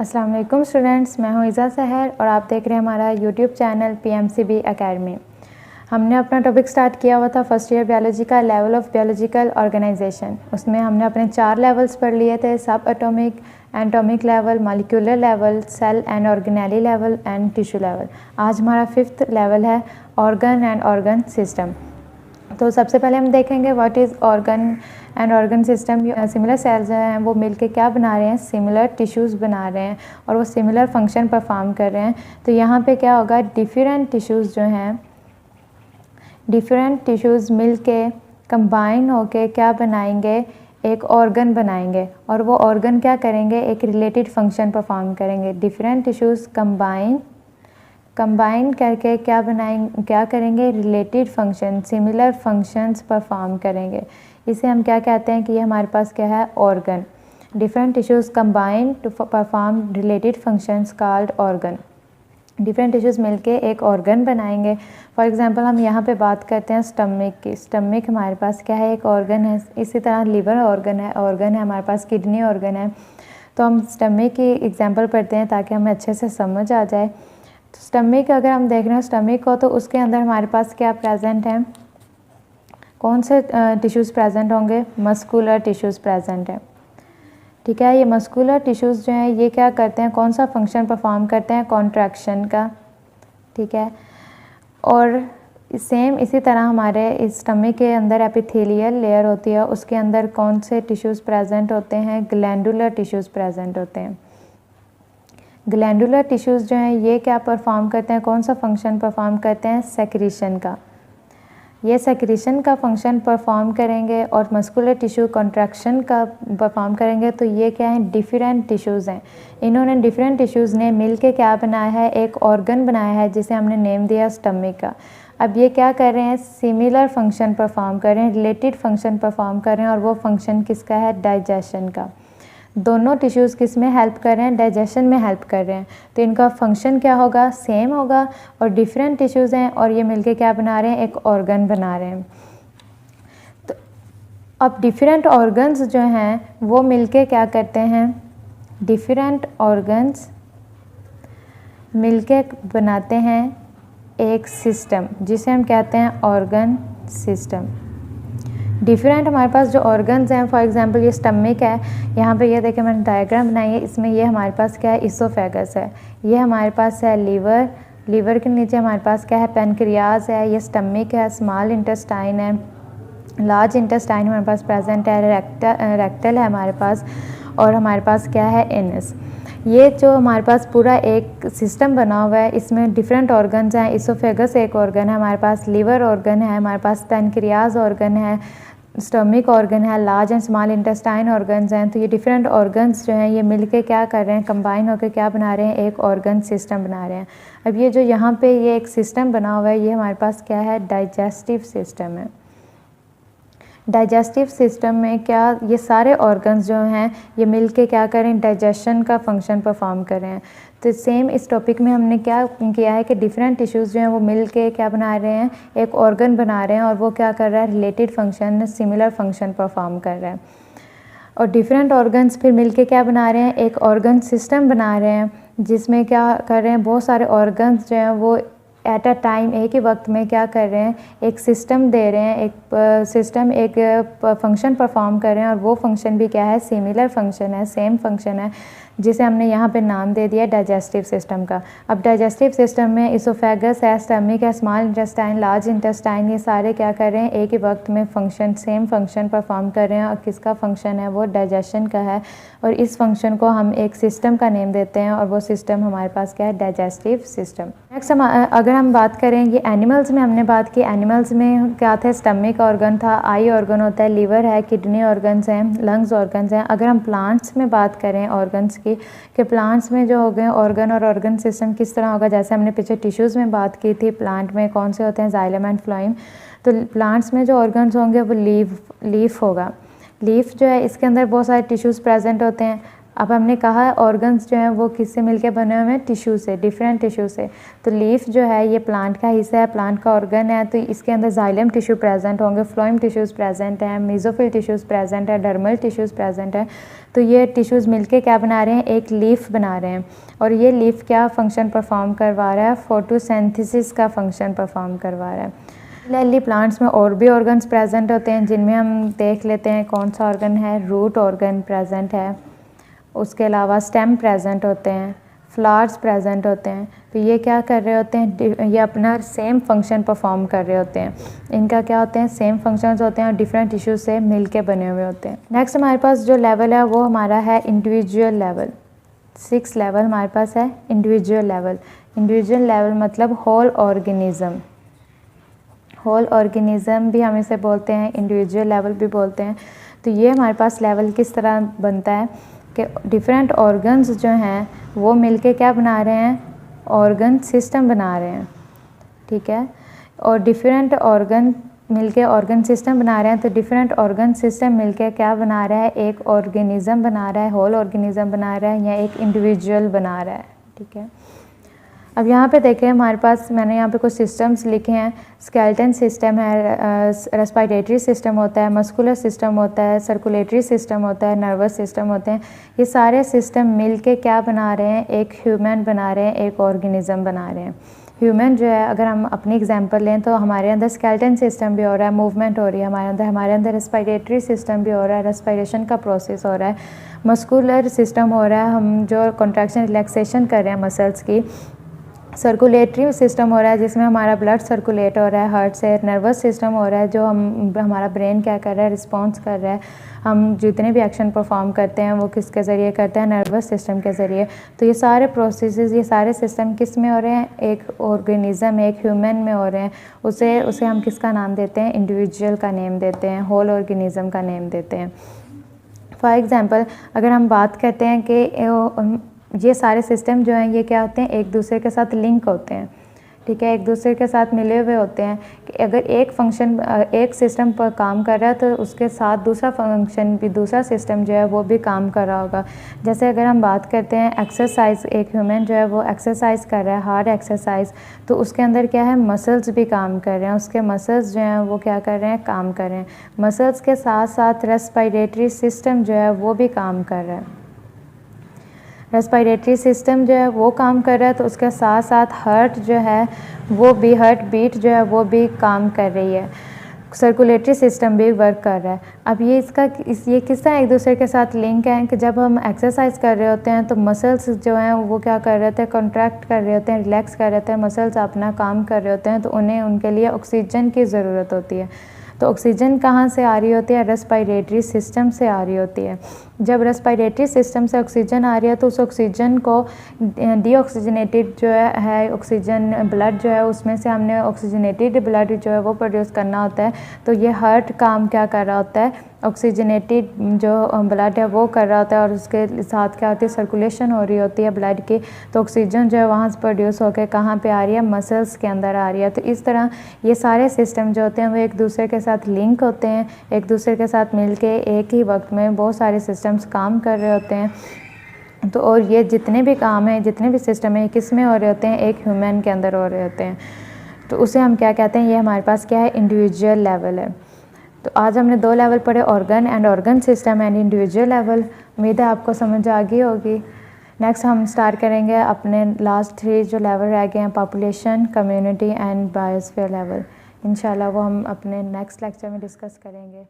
अस्सलाम वालेकुम स्टूडेंट्स, मैं हूं इज़ा सहर और आप देख रहे हैं हमारा यूट्यूब चैनल PMCB एकेडमी। हमने अपना टॉपिक स्टार्ट किया हुआ था फर्स्ट ईयर बायोलॉजी का, लेवल ऑफ बायोलॉजिकल ऑर्गेनाइजेशन। उसमें हमने अपने 4 लेवल्स पढ़ लिए थे, subatomic, atomic level, molecular level, cell and organelle level and tissue level. आज हमारा 5th लेवल है ऑर्गन एंड ऑर्गन सिस्टम। तो सबसे पहले हम देखेंगे what is organ and organ system. Similar sales हैं वो मिलके क्या बना रहे हैं, सिमिलर टिश्यूज़ बना रहे हैं और वो सिमिलर फंक्शन परफॉर्म कर रहे हैं। तो यहाँ पे क्या होगा, डिफरेंट टिश्यूज़ जो हैं, डिफरेंट टिश्यूज़ मिलके कंबाइन होके क्या बनाएंगे, एक ऑर्गन बनाएंगे और वो ऑर्गन क्या करेंगे, एक रिलेटेड फंक्शन परफॉर्म करेंगे। डिफरेंट टिश्यूज़ कंबाइन करके क्या करेंगे, related function, similar functions perform करेंगे। इसे हम क्या कहते हैं कि ये हमारे पास क्या है, organ. Different tissues combine to perform related functions called organ. Different tissues मिलके एक ऑर्गन बनाएंगे। फॉर एग्जांपल हम यहाँ पे बात करते हैं स्टमक की। स्टमक हमारे पास क्या है, एक ऑर्गन है। इसी तरह लिवर ऑर्गन है हमारे पास, किडनी ऑर्गन है। तो हम स्टमक की एग्जांपल पढ़ते हैं ताकि हमें अच्छे से समझ आ जाए। तो स्टमक अगर हम देख रहे हैं स्टमक को, तो उसके अंदर हमारे पास क्या प्रेजेंट है, कौन से टिश्यूज़ प्रेजेंट होंगे, मस्कुलर टिश्यूज़ प्रेजेंट हैं। ठीक है, ये मस्कुलर टिश्यूज़ जो हैं ये क्या करते हैं, कौन सा फंक्शन परफॉर्म करते हैं, कॉन्ट्रैक्शन का। ठीक है, और सेम इसी तरह हमारे इस स्टमक के अंदर एपिथेलियल लेयर होती है, उसके अंदर कौन से टिश्यूज़ प्रेजेंट होते हैं, ग्लैंडुलर टिश्यूज़ प्रेजेंट होते हैं। ग्लैंडुलर टिश्यूज़ जो हैं ये क्या परफॉर्म करते हैं, कौन सा फंक्शन परफॉर्म करते हैं, सेक्रीशन का। ये सेक्रीशन का फंक्शन परफॉर्म करेंगे और मस्कुलर टिश्यू कॉन्ट्रैक्शन का परफॉर्म करेंगे। तो ये क्या है, डिफरेंट टिश्यूज़ हैं। इन्होंने डिफरेंट टिश्यूज़ ने मिलके क्या बनाया है, एक ऑर्गन बनाया है जिसे हमने नेम दिया स्टमक का। अब ये क्या कर रहे हैं, सिमिलर फंक्शन परफॉर्म कर रहे हैं, रिलेटेड फंक्शन परफॉर्म कर रहे हैं और वो फंक्शन किसका है, डाइजेशन का। दोनों टिश्यूज़ किस में हेल्प कर रहे हैं, डाइजेशन में हेल्प कर रहे हैं। तो इनका फंक्शन क्या होगा, सेम होगा। और डिफरेंट टिश्यूज़ हैं और ये मिलके क्या बना रहे हैं, एक ऑर्गन बना रहे हैं। तो अब डिफरेंट ऑर्गन्स जो हैं वो मिलके क्या करते हैं, डिफरेंट ऑर्गन्स मिलके बनाते हैं एक सिस्टम जिसे हम कहते हैं ऑर्गन सिस्टम। डिफरेंट हमारे पास जो ऑर्गन्स हैं, फॉर एग्जांपल ये स्टमक है, यहाँ पे ये देखें मैंने डायग्राम बनाई है, इसमें ये हमारे पास क्या है, इसोफेगस है। ये हमारे पास है लिवर के नीचे हमारे पास क्या है, पेनक्रियाज है। ये स्टमक है, स्मॉल इंटेस्टाइन है, लार्ज इंटेस्टाइन हमारे पास प्रेजेंट है, रेक्टल है हमारे पास, और हमारे पास क्या है, एनस। ये जो हमारे पास पूरा एक सिस्टम बना हुआ है, इसमें डिफरेंट ऑर्गन्स हैं। इसोफेगस एक ऑर्गन है हमारे पास, लिवर ऑर्गन है हमारे पास, पेनक्रियाज ऑर्गन है, स्टमक ऑर्गन है, large and small intestine organs हैं। तो ये डिफरेंट ऑर्गन्स जो हैं ये मिलके क्या कर रहे हैं, कंबाइन होकर क्या बना रहे हैं, एक ऑर्गन सिस्टम बना रहे हैं। अब ये जो यहाँ पे ये एक सिस्टम बना हुआ है, ये हमारे पास क्या है, डाइजेस्टिव सिस्टम है। डाइजेस्टिव सिस्टम में क्या, ये सारे ऑर्गन्स जो हैं ये मिलके क्या करें, डाइजेशन का फंक्शन परफॉर्म कर रहे हैं। तो सेम इस टॉपिक में हमने क्या किया है कि डिफरेंट टिश्यूज़ जो हैं वो मिलके क्या बना रहे हैं, एक ऑर्गन बना रहे हैं और वो क्या कर रहा है, related function, similar function perform कर रहा है। और डिफरेंट ऑर्गन्स फिर मिलके क्या बना रहे हैं, एक ऑर्गन सिस्टम बना रहे हैं जिसमें क्या कर रहे हैं, बहुत सारे ऑर्गन्स जो हैं वो एट अ टाइम, एक ही वक्त में क्या कर रहे हैं, एक सिस्टम दे रहे हैं, एक सिस्टम एक फंक्शन परफॉर्म कर रहे हैं और वो फंक्शन भी क्या है, सिमिलर फंक्शन है, सेम फंक्शन है, जिसे हमने यहाँ पे नाम दे दिया डाइजेस्टिव सिस्टम का। अब डाइजेस्टिव सिस्टम में इसोफेगस है, स्टमक है, स्मॉल इंटेस्टाइन, लार्ज इंटेस्टाइन, ये सारे क्या कर रहे हैं, एक ही वक्त में फंक्शन, सेम फंक्शन परफॉर्म कर रहे हैं और किसका फंक्शन है, वो डाइजेशन का है। और इस फंक्शन को हम एक सिस्टम का नेम देते हैं और वो सिस्टम हमारे पास क्या है, डाइजेस्टिव सिस्टम। नेक्स्ट अगर हम बात करें, ये एनिमल्स में हमने बात की, एनिमल्स में क्या था, स्टमक ऑर्गन था, आई ऑर्गन होता है, लिवर है, किडनी ऑर्गन्स हैं, लंग्स ऑर्गन्स हैं। अगर हम प्लांट्स में बात करें ऑर्गन्स की, कि प्लांट्स में जो हो गए ऑर्गन और ऑर्गन सिस्टम किस तरह होगा, जैसे हमने पीछे टिश्यूज़ में बात की थी, प्लांट में कौन से होते हैं, जाइलम एंड फ्लोएम। तो प्लांट्स में जो ऑर्गन्स होंगे वो लीफ होगा। लीफ जो है इसके अंदर बहुत सारे टिश्यूज़ प्रेजेंट होते हैं। अब हमने कहा ऑर्गन्स जो हैं वो किससे मिलके बने हुए हैं, टिश्यू से, डिफरेंट टिश्यू से। तो लीफ जो है ये प्लांट का हिस्सा है, प्लांट का ऑर्गन है, तो इसके अंदर जाइलम टिश्यू प्रेजेंट होंगे, फ्लोएम टिश्यूज़ प्रेजेंट हैं, मेसोफिल टिश्यूज़ प्रेजेंट है, डर्मल टिश्यूज़ प्रेजेंट है। तो ये टिश्यूज़ मिलके क्या बना रहे हैं, एक लीफ बना रहे हैं। और ये लीफ क्या फंक्शन परफॉर्म करवा रहा है, फोटोसिंथेसिस का फंक्शन परफॉर्म करवा रहा है। सिमिलरली प्लांट्स में और भी ऑर्गन्स प्रेजेंट होते हैं, जिनमें हम देख लेते हैं कौन सा ऑर्गन है। रूट ऑर्गन प्रेजेंट है, उसके अलावा स्टेम प्रेजेंट होते हैं, फ्लावर्स प्रेजेंट होते हैं। तो ये क्या कर रहे होते हैं, ये अपना सेम फंक्शन परफॉर्म कर रहे होते हैं। इनका क्या होते हैं, सेम फंक्शंस होते हैं और डिफरेंट टिश्यू से मिलके बने हुए होते हैं। नेक्स्ट हमारे पास जो लेवल है वो हमारा है इंडिविजुअल लेवल। 6 लेवल हमारे पास है इंडिविजुअल लेवल। इंडिविजुअल लेवल मतलब होल ऑर्गेनिज्म, होल ऑर्गेनिज्म भी हम इसे बोलते हैं, इंडिविजुअल लेवल भी बोलते हैं। तो ये हमारे पास लेवल किस तरह बनता है कि डिफरेंट ऑर्गन्स जो हैं वो मिलके क्या बना रहे हैं, ऑर्गन सिस्टम बना रहे हैं, ठीक है। और डिफरेंट ऑर्गन मिलके ऑर्गन सिस्टम बना रहे हैं। तो डिफरेंट ऑर्गन सिस्टम मिलके क्या बना रहा है, एक ऑर्गेनिज्म बना रहा है, होल ऑर्गेनिज्म बना रहा है या एक इंडिविजुअल बना रहा है, ठीक है। अब यहाँ पे देखें हमारे पास, मैंने यहाँ पे कुछ सिस्टम्स लिखे हैं। स्केलेटन सिस्टम है, रेस्पिरेटरी सिस्टम होता है, मस्कुलर सिस्टम होता है, सर्कुलेटरी सिस्टम होता है, नर्वस सिस्टम होते हैं। ये सारे सिस्टम मिलके क्या बना रहे हैं, एक ह्यूमन बना रहे हैं, एक ऑर्गेनिज्म बना रहे हैं। ह्यूमन जो है, अगर हम अपनी एग्जांपल लें तो हमारे अंदर स्केलेटन सिस्टम भी हो रहा है, मूवमेंट हो रही है हमारे अंदर रेस्पिरेटरी सिस्टम भी हो रहा है, रेस्पिरेशन का प्रोसेस हो रहा है, मस्कुलर सिस्टम हो रहा है, हम जो कॉन्ट्रैक्शन रिलैक्सेशन कर रहे हैं मसल्स की, सर्कुलेटरी सिस्टम हो रहा है जिसमें हमारा ब्लड सर्कुलेट हो रहा है हार्ट से, नर्वस सिस्टम हो रहा है जो हमारा ब्रेन क्या कर रहा है, रिस्पॉन्स कर रहा है। हम जितने भी एक्शन परफॉर्म करते हैं वो किसके ज़रिए करते हैं, नर्वस सिस्टम के ज़रिए। तो ये सारे प्रोसेसेस, ये सारे सिस्टम किस में हो रहे हैं, एक ऑर्गेनिज्म, एक ह्यूमन में हो रहे हैं। उसे हम किसका नाम देते हैं, इंडिविजुअल का नेम देते हैं, होल ऑर्गेनिज्म का नेम देते हैं। फॉर एग्ज़ाम्पल अगर हम बात करते हैं कि ये सारे सिस्टम जो हैं ये क्या होते हैं, एक दूसरे के साथ लिंक होते हैं, ठीक है, एक दूसरे के साथ मिले हुए होते हैं। कि अगर एक फंक्शन एक सिस्टम पर काम कर रहा है तो उसके साथ दूसरा फंक्शन भी, दूसरा सिस्टम जो है वो भी काम कर रहा होगा। जैसे अगर हम बात करते हैं एक्सरसाइज, एक ह्यूमन जो है वो एक्सरसाइज कर रहा है, हार्ड एक्सरसाइज, तो उसके अंदर क्या है, मसल्स भी काम कर रहे हैं, उसके मसल्स जो हैं वो क्या कर रहे हैं, काम कर रहे हैं। मसल्स के साथ साथ रेस्पिरेटरी सिस्टम जो है वो भी काम कर रहा है। रेस्पिरेटरी सिस्टम जो है वो काम कर रहा है, तो उसके साथ साथ हार्ट जो है वो भी, हार्ट बीट जो है वो भी काम कर रही है, सर्कुलेटरी सिस्टम भी वर्क कर रहा है। अब ये ये किस तरह एक दूसरे के साथ लिंक है कि जब हम एक्सरसाइज कर रहे होते हैं तो मसल्स जो हैं वो क्या कर रहे होते हैं, कॉन्ट्रैक्ट कर रहे होते हैं, रिलैक्स कर रहे होते हैं, मसल्स अपना काम कर रहे होते हैं, तो उन्हें उनके लिए ऑक्सीजन की ज़रूरत होती है। तो ऑक्सीजन कहाँ से आ रही होती है, रेस्पिरेटरी सिस्टम से आ रही होती है। जब रेस्पिरेटरी सिस्टम से ऑक्सीजन आ रही है तो उस ऑक्सीजन को डीऑक्सीजनेटेड जो है ऑक्सीजन ब्लड जो है उसमें से हमने ऑक्सीजनेटेड ब्लड जो है वो प्रोड्यूस करना होता है। तो ये हार्ट काम क्या कर रहा होता है, ऑक्सीजनेटेड जो ब्लड है वो कर रहा होता है और उसके साथ क्या होती है, सर्कुलेशन हो रही होती है ब्लड की। तो ऑक्सीजन जो है वहाँ से प्रोड्यूस होकर कहाँ पे आ रही है, मसल्स के अंदर आ रही है। तो इस तरह ये सारे सिस्टम जो होते हैं वो एक दूसरे के साथ लिंक होते हैं, एक दूसरे के साथ मिलके एक ही वक्त में बहुत सारे सिस्टम्स काम कर रहे होते हैं। तो और ये जितने भी काम हैं, जितने भी सिस्टम हैं, किस में हो रहे होते हैं, एक ह्यूमन के अंदर हो रहे होते हैं। तो उसे हम क्या कहते हैं, ये हमारे पास क्या है, इंडिविजुअल लेवल है। तो आज हमने 2 लेवल पढ़े, organ and organ system and individual level. उम्मीद है आपको समझ आ गई होगी। नेक्स्ट हम स्टार्ट करेंगे अपने लास्ट 3 जो लेवल रह गए हैं, population, community and biosphere level. इंशाल्लाह वो हम अपने नेक्स्ट लेक्चर में डिस्कस करेंगे।